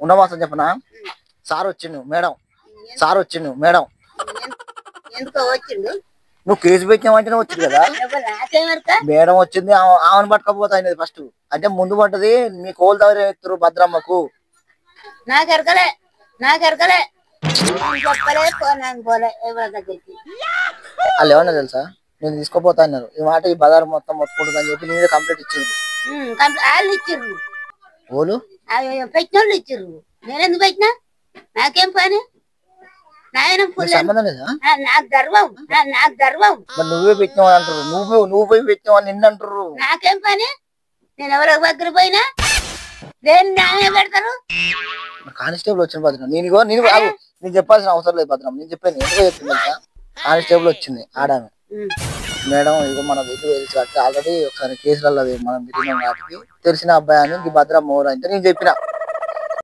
ఉన్నవాసం చెప్పనా సార్ వచ్చిండు madam sir వచ్చిండు మేడం ఎందుకో వచ్చిండు నువ్వు కేసు పెట్టినావంటేనే వచ్చింది కదా మేడం వచ్చింది ఆమెను పట్టుకపోతా అయినది ఫస్ట్ అంటే ముందు పడ్డది మీ కోల్ దగ్గర ఎత్తురు భద్రమ్మకు నాకెరకలే చెప్పలే పోలే ఎవరి దగ్గరికి వాళ్ళు ఏమన్నా తెలుసా నేను తీసుకోపోతా అన్నారు ఈ మాట ఈ బజార్ మొత్తం మొత్తుకుంటుంది అని చెప్పి నేనే కంప్లీట్ ఇచ్చింది వాళ్ళు ఇచ్చిర్రు ఓలు పెట్టిన వాళ్ళు ఇచ్చిర్రు నేనెందుకు పెట్టినా నాకేం పని నాయన సంబంధం లేదా నాకు గర్వం మరి నువ్వే పెట్టినావు అంటారు నువ్వు పోయి పెట్టినావు అని నిన్ను అంటారు నాకేం పని నేను ఎవరి దగ్గర పోయినా దేని న్యాయం పెడతారు కానిస్టేబుల్ వచ్చిన భద్రం నేను చెప్పాల్సిన అవసరం లేదు భద్రం నేను చెప్పాను ఎందుకో చెప్పింది తెలుసా కానిస్టేబుల్ వచ్చింది ఆడామె మేడం ఇక మన వీటికి తెలుసు కాబట్టి ఆల్రెడీ ఒకసారి కేసులలో మనం తిరిగినాం కాబట్టి తెలిసిన అబ్బాయి అని భద్రం మోర్ అంటే నేను చెప్పిన